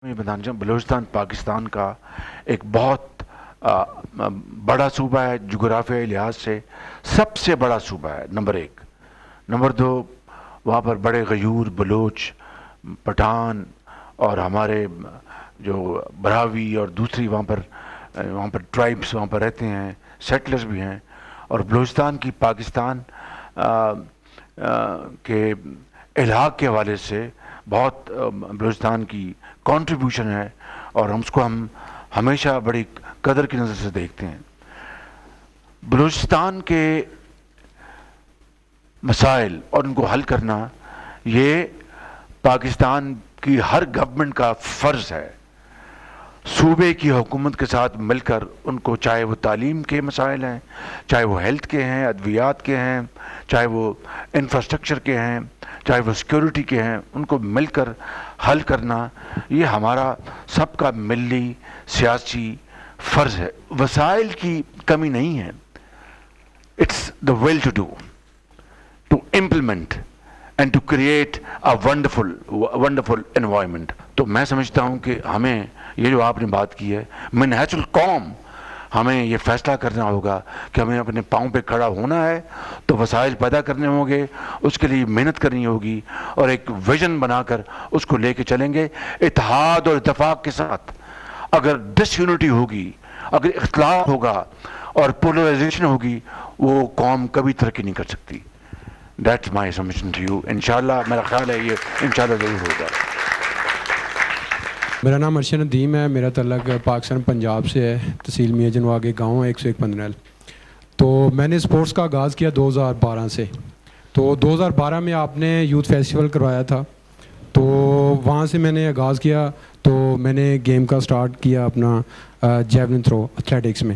بلوچستان پاکستان کا ایک بہت بڑا صوبہ ہے، جغرافیائی لحاظ سے سب سے بڑا صوبہ ہے، نمبر ایک۔ نمبر دو، وہاں پر بڑے غیور بلوچ، پٹھان اور ہمارے جو براوی اور دوسری وہاں پر ٹرائبس وہاں پر رہتے ہیں، سیٹلرز بھی ہیں۔ اور بلوچستان کی پاکستان کے الحاق کے حوالے سے بہت بلوچستان کی کنٹریبیوشن ہے، اور ہم ہمیشہ بڑی قدر کی نظر سے دیکھتے ہیں۔ بلوچستان کے مسائل اور ان کو حل کرنا یہ پاکستان کی ہر گورنمنٹ کا فرض ہے، صوبے کی حکومت کے ساتھ مل کر ان کو، چاہے وہ تعلیم کے مسائل ہیں، چاہے وہ ہیلتھ کے ہیں، ادویات کے ہیں، چاہے وہ انفراسٹرکچر کے ہیں، چاہے وہ سیکیورٹی کے ہیں، ان کو مل کر حل کرنا یہ ہمارا سب کا ملی سیاسی فرض ہے۔ وسائل کی کمی نہیں ہے، it's the will to do, to implement and to create a wonderful environment. تو میں سمجھتا ہوں کہ ہمیں یہ جو آپ نے بات کی ہے، منہج القوم، ہمیں یہ فیصلہ کرنا ہوگا کہ ہمیں اپنے پاؤں پہ کھڑا ہونا ہے تو وسائل پیدا کرنے ہوں گے، اس کے لیے محنت کرنی ہوگی، اور ایک ویژن بنا کر اس کو لے کے چلیں گے اتحاد اور اتفاق کے ساتھ۔ اگر ڈس یونٹی ہوگی، اگر اختلاف ہوگا اور پولرائزیشن ہوگی، وہ قوم کبھی ترقی نہیں کر سکتی۔ That's my submission to you. انشاءاللہ میرا خیال ہے یہ انشاءاللہ ضرور ہوگا۔ میرا نام ارشد ندیم ہے، میرا تعلق پاکستان پنجاب سے ہے، تحصیل میاں جنواگ گاؤں 101 پندرل۔ تو میں نے اسپورٹس کا آغاز کیا 2012 سے۔ تو 2012 میں آپ نے یوتھ فیسٹیول کروایا تھا، تو وہاں سے میں نے آغاز کیا۔ تو میں نے گیم کا سٹارٹ کیا اپنا جیولن تھرو ایتھلیٹکس میں۔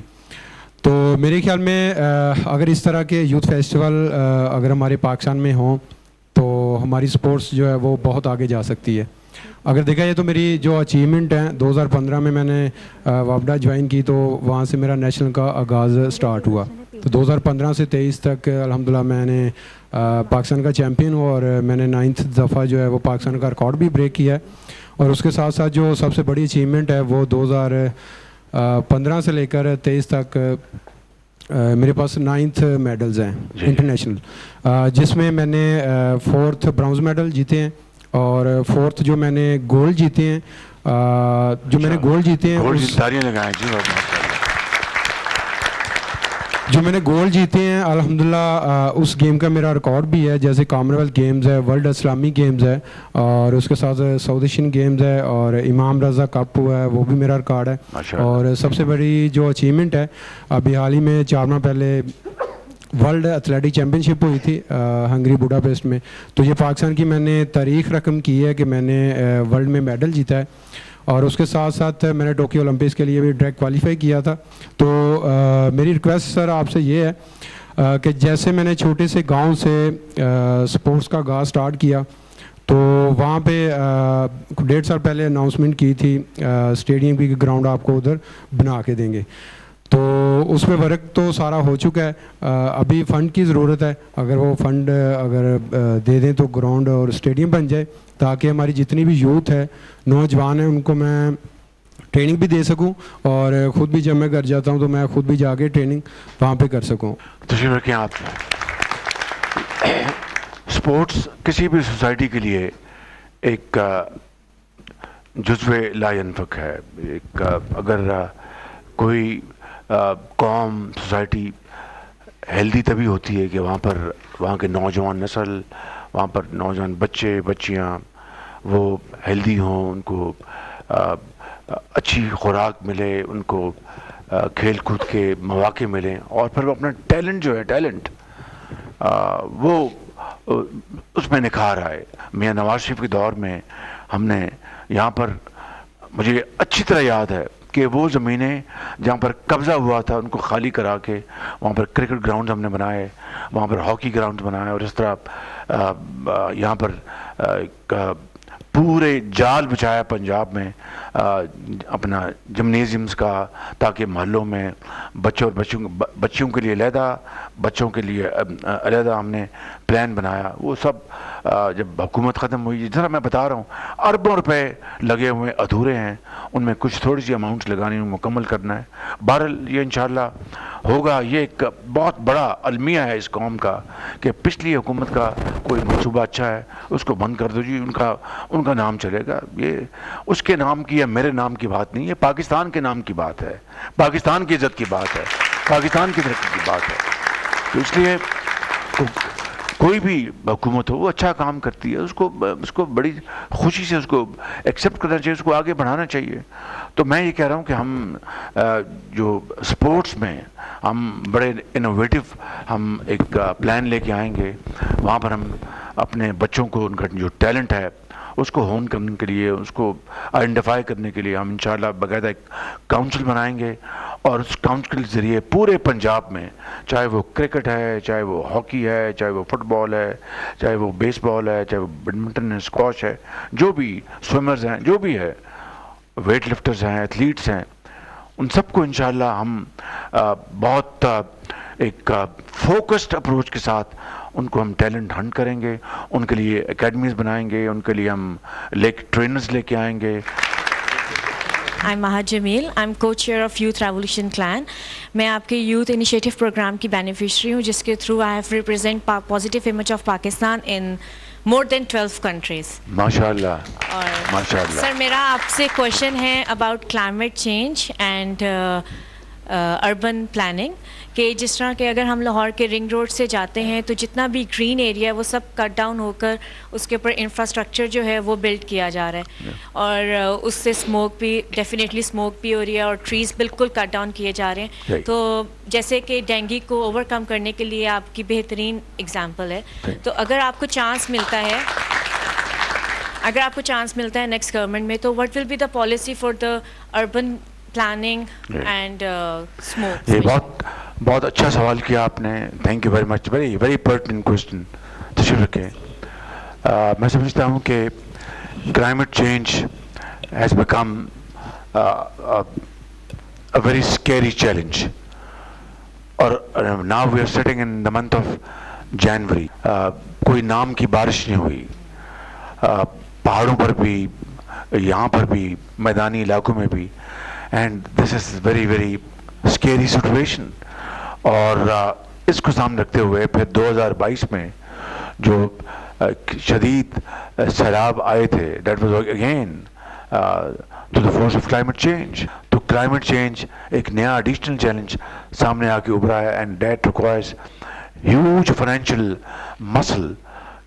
تو میرے خیال میں اگر اس طرح کے یوتھ فیسٹیول اگر ہمارے پاکستان میں ہوں تو ہماری سپورٹس جو ہے وہ بہت آگے جا سکتی ہے۔ اگر دیکھا جائے تو میری جو اچیومنٹ ہیں، 2015 میں نے وابڈا جوائن کی، تو وہاں سے میرا نیشنل کا آغاز سٹارٹ ہوا۔ تو 2015 سے 23 تک الحمدللہ میں نے پاکستان کا چیمپئن ہوا، اور میں نے 9th دفعہ جو ہے وہ پاکستان کا ریکارڈ بھی بریک کیا ہے۔ اور اس کے ساتھ ساتھ جو سب سے بڑی اچیومنٹ ہے وہ 2015 سے لے کر 23 تک میرے پاس 9th میڈلز ہیں انٹرنیشنل، جس میں میں نے 4th برونز میڈل جیتے ہیں، اور 4th جو میں نے گولڈ جیتے ہیں، جو میں نے گولڈ جیتے ہیں جو میں نے گولڈ جیتے ہیں الحمدللہ اس گیم کا میرا ریکارڈ بھی ہے، جیسے کامن ویلتھ گیمز ہے، ورلڈ اسلامی گیمز ہے، اور اس کے ساتھ ساؤتھ ایشین گیمز ہے، اور امام رضا کپ ہوا ہے، وہ بھی میرا ریکارڈ ہے۔ اور سب سے بڑی جو اچیومنٹ ہے، ابھی حال ہی میں 4 ماہ پہلے ورلڈ ایتھلیٹک چیمپئن شپ ہوئی تھی ہنگری بوڈاپیسٹ میں۔ تو یہ پاکستان کی میں نے تاریخ رقم کی ہے کہ میں نے ورلڈ میں میڈل جیتا ہے، اور اس کے ساتھ ساتھ میں نے ٹوکیو اولمپکس کے لیے بھی ڈائریکٹ کوالیفائی کیا تھا۔ تو میری ریکویسٹ سر آپ سے یہ ہے کہ جیسے میں نے چھوٹے سے گاؤں سے سپورٹس کا آغاز سٹارٹ کیا، تو وہاں پہ 1.5 سال پہلے اناؤنسمنٹ کی تھی اسٹیڈیم کی گراؤنڈ آپ کو ادھر بنا کے دیں گے۔ تو اس میں ورک تو سارا ہو چکا ہے، ابھی فنڈ کی ضرورت ہے۔ اگر وہ فنڈ اگر دے دیں تو گراؤنڈ اور اسٹیڈیم بن جائے، تاکہ ہماری جتنی بھی یوتھ ہے، نوجوان ہیں، ان کو میں ٹریننگ بھی دے سکوں، اور خود بھی جب میں گھر جاتا ہوں تو میں خود بھی جا کے ٹریننگ وہاں پہ کر سکوں۔ تشریف رکھیں آپ۔ اسپورٹس کسی بھی سوسائٹی کے لیے ایک جزو لا ينفک ہے۔ ایک اگر کوئی قوم، سوسائٹی ہیلدی تبھی ہوتی ہے کہ وہاں کے نوجوان نسل، وہاں پر نوجوان بچے بچیاں وہ ہیلدی ہوں، ان کو اچھی خوراک ملے، ان کو کھیل کود کے مواقع ملیں، اور پھر وہ اپنا ٹیلنٹ جو ہے وہ اس میں نکھار آئے۔ میاں نواز شریف کے دور میں ہم نے یہاں پر، مجھے اچھی طرح یاد ہے کہ وہ زمینیں جہاں پر قبضہ ہوا تھا ان کو خالی کرا کے وہاں پر کرکٹ گراؤنڈ ہم نے بنائے، وہاں پر ہاکی گراؤنڈ بنائے، اور اس طرح یہاں پر پورے جال بچھایا پنجاب میں اپنا جمنیزیمز کا، تاکہ محلوں میں بچیوں کے لیے علیحدہ، بچوں کے لیے علیحدہ ہم نے پلان بنایا. وہ سب جب حکومت ختم ہوئی، جس طرح میں بتا رہا ہوں اربوں روپے لگے ہوئے ادھورے ہیں، ان میں کچھ تھوڑی سی اماؤنٹس لگانی ہیں، مکمل کرنا ہے. بہرحال یہ انشاءاللہ ہوگا. یہ ایک بہت بڑا المیہ ہے اس قوم کا کہ پچھلی حکومت کا کوئی منصوبہ اچھا ہے اس کو بند کر دو جی، ان کا نام چلے گا. یہ اس کے نام کی یا میرے نام کی بات نہیں ہے، پاکستان کے نام کی بات ہے، پاکستان کی عزت کی بات ہے، پاکستان کی ترقی کی بات ہے. تو اس لیے کوئی بھی حکومت ہو وہ اچھا کام کرتی ہے، اس کو بڑی خوشی سے اس کو ایکسیپٹ کرنا چاہیے، اس کو آگے بڑھانا چاہیے. تو میں یہ کہہ رہا ہوں کہ ہم جو سپورٹس میں ہم بڑے انوویٹو ہم ایک پلان لے کے آئیں گے. وہاں پر ہم اپنے بچوں کو ان کا جو ٹیلنٹ ہے اس کو ہون کرنے کے لیے، اس کو آئیڈینٹیفائی کرنے کے لیے ہم انشاءاللہ باقاعدہ ایک کاؤنسل بنائیں گے، اور اس کاؤنسل کے ذریعے پورے پنجاب میں، چاہے وہ کرکٹ ہے، چاہے وہ ہاکی ہے، چاہے وہ فٹ بال ہے، چاہے وہ بیس بال ہے، چاہے وہ بیڈمنٹن ہے، اسکواش ہے، جو بھی سوئمرز ہیں، جو بھی ہے، ویٹ لفٹرز ہیں، ایتھلیٹس ہیں، ان سب کو انشاءاللہ ہم بہت ایک فوکسڈ اپروچ کے ساتھ ان کو ہم ٹیلنٹ ہنٹ کریں گے، ان کے لیے اکیڈمیز بنائیں گے، ان کے لیے ہم ٹرینرز لے کے آئیں گے. I'm Maha Jamil. I'm co-chair of Youth Revolution Clan. میں آپ کے یوتھ انیشیٹو پروگرام کی بینیفیشری ہوں، جس کے through I have represent positive image of Pakistan in more than 12 countries. ماشاء اللہ. اور ماشاء اللہ. سر میرا آپ سے کویشچن ہے about climate change and urban planning, کہ جس طرح کہ اگر ہم لاہور کے رنگ روڈ سے جاتے ہیں تو جتنا بھی گرین ایریا ہے وہ سب کٹ ڈاؤن ہو کر اس کے اوپر انفراسٹرکچر جو ہے وہ بلڈ کیا جا رہا ہے، اور اس سے اسموک بھی ڈیفینیٹلی اسموک بھی ہو رہی ہے، اور ٹریز بالکل کٹ ڈاؤن کیے جا رہے ہیں. تو جیسے کہ ڈینگی کو اوور کم کرنے کے لیے آپ کی بہترین اگزامپل ہے. تو اگر آپ کو چانس ملتا ہے نیکسٹ گورنمنٹ میں، تو what will be the policy for the urban planning and smoke? یہ بہت اچھا سوال کیا آپ نے. Thank you very much. Very very pertinent question. تشریف رکھیں. میں سمجھتا ہوں کہ climate change has become a very scary challenge. اور now we are sitting in the month of January. کوئی نام کی بارش نہیں ہوئی، پہاڑوں پر بھی، یہاں پر بھی، میدانی علاقوں میں بھی. And this is very very scary situation. اور اس کو سامنے رکھتے ہوئے پھر 2022 میں جو شدید سیلاب آئے تھے، that was again to the force of climate change. تو climate change ایک نیا additional challenge سامنے آ کے ابھرا ہے، and that requires huge financial muscle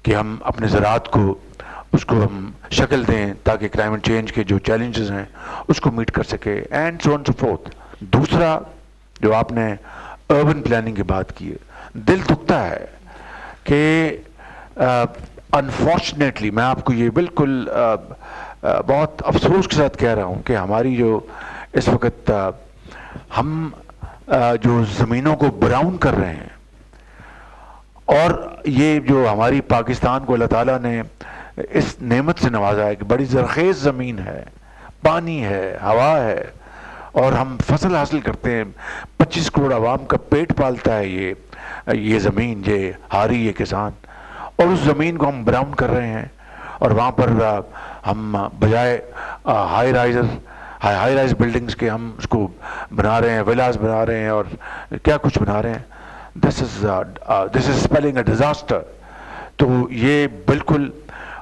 کہ ہم اپنے زراعت کو اس کو ہم شکل دیں تاکہ کلائمیٹ چینج کے جو چیلنجز ہیں اس کو میٹ کر سکے، and so on so forth. دوسرا جو آپ نے اربن پلاننگ کی بات کی ہے، دل دکھتا ہے کہ انفارچونیٹلی میں آپ کو یہ بالکل بہت افسوس کے ساتھ کہہ رہا ہوں کہ ہماری جو اس وقت ہم جو زمینوں کو براؤن کر رہے ہیں، اور یہ جو ہماری پاکستان کو اللہ تعالیٰ نے اس نعمت سے نوازا ہے کہ بڑی زرخیز زمین ہے، پانی ہے، ہوا ہے، اور ہم فصل حاصل کرتے ہیں. 25 کروڑ عوام کا پیٹ پالتا ہے یہ زمین، یہ ہاری، یہ کسان. اور اس زمین کو ہم براؤن کر رہے ہیں، اور وہاں پر ہم بجائے ہائی رائز بلڈنگز کے ہم اس کو بنا رہے ہیں، ولاز بنا رہے ہیں، اور کیا کچھ بنا رہے ہیں. دس از اسپیلنگ اے ڈیزاسٹر. تو یہ بالکل،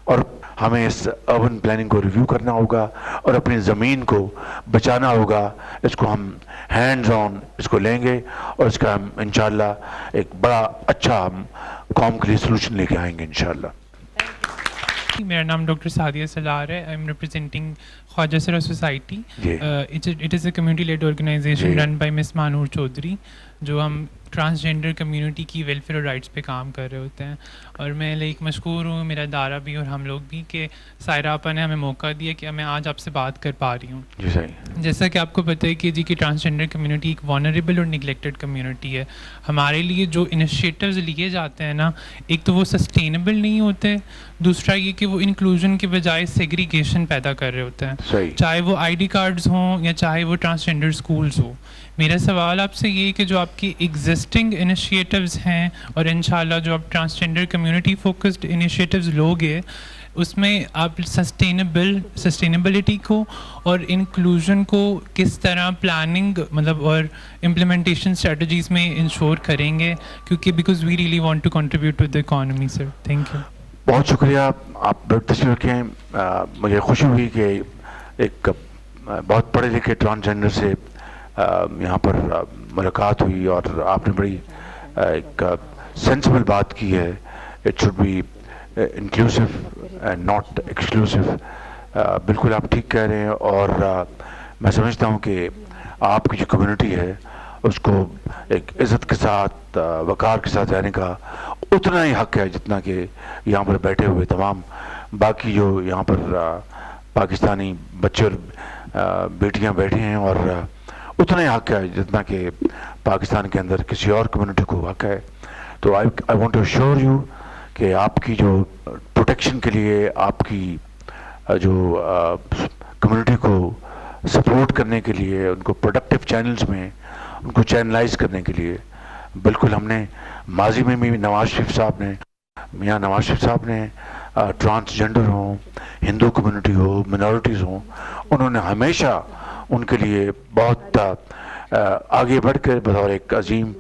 اور ہمیں اس اربن پلاننگ کو ریویو کرنا ہوگا اور اپنی زمین کو بچانا ہوگا. اس کو ہم ہینڈز آن اس کو لیں گے، اور اس کا ہم انشاءاللہ ایک بڑا اچھا ہم قوم کے لیے سلوشن لے کے آئیں گے انشاءاللہ. میرا نام ڈاکٹر سعدیہ سلار ہے. آئی ایم ریپرزینٹنگ خواجہ سرا society. It is a community led organisation run by miss Manoor Chaudhry. جو ہم ٹرانسجینڈر کمیونٹی کی ویلفیئر اور رائٹس پہ کام کر رہے ہوتے ہیں. اور میں لائک مشکور ہوں میرا ادارہ بھی اور ہم لوگ بھی کہ سائرہ آپا نے ہمیں موقع دیا کہ میں آج آپ سے بات کر پا رہی ہوں. جی صحیح. جیسا کہ آپ کو پتہ ہے کہ جی کہ ٹرانسجینڈر کمیونٹی ایک وانریبل اور نگلیکٹڈ کمیونٹی ہے. ہمارے لیے جو انیشیٹوز لیے جاتے ہیں نا, ایک تو وہ سسٹینیبل نہیں ہوتے, دوسرا یہ کہ وہ انکلوژن کے بجائے سیگریگیشن پیدا کر رہے ہوتے ہیں, صحیح. چاہے وہ آئی ڈی کارڈز ہوں یا چاہے وہ ٹرانسجینڈر اسکولز ہوں. میرا سوال آپ سے یہ کہ جو آپ کی ایگزسٹنگ انیشیٹوز ہیں اور انشاءاللہ جو آپ ٹرانسجینڈر کمیونٹی فوکسڈ انیشیٹوز لوگے, اس میں آپ سسٹینیبلٹی کو اور انکلوژن کو کس طرح پلاننگ مطلب اور امپلیمنٹیشن اسٹریٹجیز میں انشور کریں گے, کیونکہ because we really want to contribute to the economy. Sir thank you. بہت شکریہ, آپ تشریف رکھیں. مجھے خوشی ہوئی کہ ایک بہت پڑھے لکھے ٹرانسجینڈر سے یہاں پر ملاقات ہوئی اور آپ نے بڑی ایک سینسبل بات کی ہے. It should be inclusive and not exclusive. بالکل آپ ٹھیک کہہ رہے ہیں, اور میں سمجھتا ہوں کہ آپ کی جو کمیونٹی ہے اس کو ایک عزت کے ساتھ وقار کے ساتھ رہنے کا اتنا ہی حق ہے جتنا کہ یہاں پر بیٹھے ہوئے تمام باقی جو یہاں پر پاکستانی بچے اور بیٹیاں بیٹھی ہیں, اور اتنا ہی حق ہے جتنا کہ پاکستان کے اندر کسی اور کمیونٹی کو حق ہے. تو I want to assure you کہ آپ کی جو پروٹیکشن کے لیے, آپ کی جو کمیونٹی کو سپورٹ کرنے کے لیے, ان کو پروڈکٹیو چینلز میں ان کو چینلائز کرنے کے لیے, بالکل ہم نے ماضی میں بھی نواز شریف صاحب نے ٹرانسجینڈر ہوں, ہندو کمیونٹی ہو, منورٹیز ہوں, انہوں نے ہمیشہ ان کے لیے بہت آگے بڑھ کر بطور ایک عظیم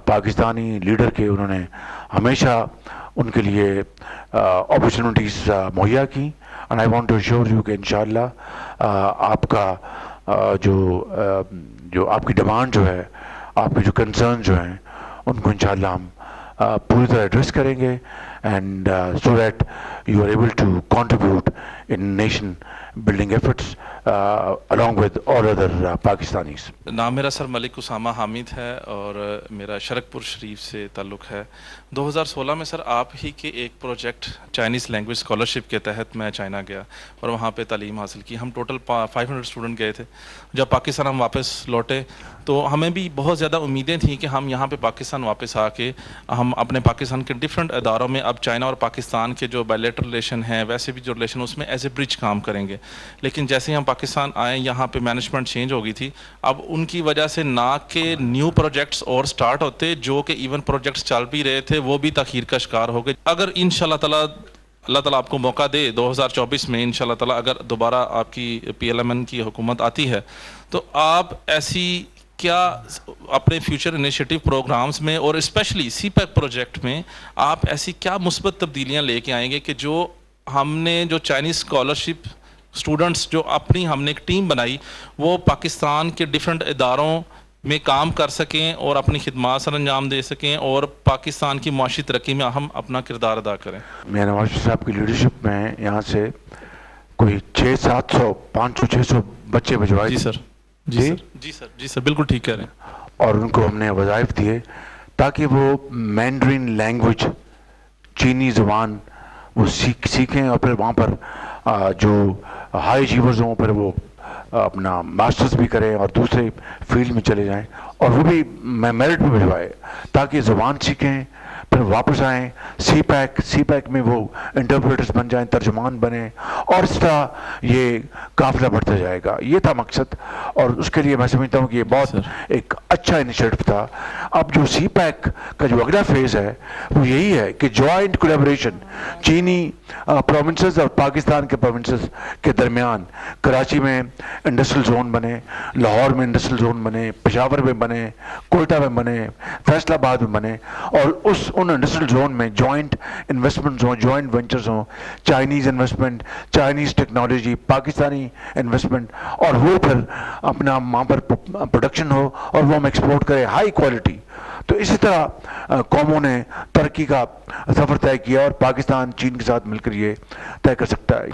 پاکستانی لیڈر کے انہوں نے ہمیشہ ان کے لیے اپرچونٹیز مہیا کی. And I want to assure you کہ انشاءاللہ آپ کا جو آپ کی ڈیمانڈ جو ہے, آپ کے جو کنسرن جو ہیں, ان کو انشاءاللہ ہم پوری طرح ایڈریس کریں گے, and so that you are able to contribute in nation building efforts along with all other Pakistanis. نام میرا سر ملک اسامہ حامد ہے اور میرا شرکپور شریف سے تعلق ہے. 2016 میں سر آپ ہی کے ایک پروجیکٹ چائنیز لینگویج اسکالرشپ کے تحت میں چائنا گیا اور وہاں پہ تعلیم حاصل کی. ہم ٹوٹل 500 اسٹوڈنٹ گئے تھے. جب پاکستان ہم واپس لوٹے تو ہمیں بھی بہت زیادہ امیدیں تھیں کہ ہم یہاں پہ پاکستان واپس آ کے ہم اپنے پاکستان کے ڈفرینٹ اداروں میں اب چائنا اور پاکستان کے جو بائلیٹرل ریلیشن ہیں ویسے بھی جو ریلیشن اس میں ایز اے برج کام کریں گے. لیکن جیسے ہی ہم پاکستان آئے یہاں پہ مینجمنٹ چینج ہو گئی تھی. اب ان کی وجہ سے نہ کہ نیو پروجیکٹس اور سٹارٹ ہوتے, جو کہ ایون پروجیکٹس چل بھی رہے تھے وہ بھی تاخیر کا شکار ہو گئے. اگر انشاءاللہ تعالیٰ اللہ تعالیٰ آپ کو موقع دے 2024 میں انشاءاللہ تعالیٰ اگر دوبارہ آپ کی PLMN کی حکومت آتی ہے تو آپ ایسی کیا اپنے فیوچر انیشیٹو پروگرامز میں اور اسپیشلی سی پیک پروجیکٹ میں آپ ایسی کیا مثبت تبدیلیاں لے کے آئیں گے کہ جو ہم نے جو چائنیز اسکالرشپ اسٹوڈنٹس جو اپنی ہم نے ایک ٹیم بنائی وہ پاکستان کے ڈفرینٹ اداروں میں کام کر سکیں اور اپنی خدمات سر انجام دے سکیں اور پاکستان کی معاشی ترقی میں ہم اپنا کردار ادا کریں. میں نواز شریف صاحب کی لیڈرشپ میں یہاں سے کوئی 600-700 500-600 بچے بھجوائے. جی سر جی سر بالکل ٹھیک کہہ رہے ہیں. اور ان کو ہم نے وظائف دیے تاکہ وہ مینڈرین لینگویج چینی زبان وہ سیکھیں اور پھر وہاں پر جو ہائی اچیورز ہوں پھر وہ اپنا ماسٹرز بھی کریں اور دوسرے فیلڈ میں چلے جائیں اور وہ بھی میرٹ پہ بھجوائے تاکہ زبان سیکھیں پھر واپس آئیں. سی پیک میں وہ انٹرپریٹرز بن جائیں, ترجمان بنیں, اور اس طرح یہ قافلہ بڑھتا جائے گا. یہ تھا مقصد اور اس کے لیے میں سمجھتا ہوں کہ یہ بہت ایک اچھا انیشیٹو تھا. اب جو سی پیک کا جو اگلا فیز ہے وہ یہی ہے کہ جوائنٹ کولیبریشن چینی پروونسز اور پاکستان کے پروونسز کے درمیان کراچی میں انڈسٹریل زون بنے, لاہور میں انڈسٹریل زون بنے, پشاور میں بنے, کوئٹہ میں بنے, فیصل آباد میں بنے, اور ان انڈسٹریل زون میں جوائنٹ انویسٹمنٹس ہوں, جوائنٹ وینچرز ہوں, Chinese investment, Chinese technology, Pakistani investment, اور وہ پھر اپنا وہاں پر پروڈکشن ہو اور وہ ہم ایکسپورٹ کریں ہائی کوالٹی. تو اسی طرح قوموں نے ترقی کا سفر طے کیا اور پاکستان چین کے ساتھ مل کر یہ طے کر سکتا ہے.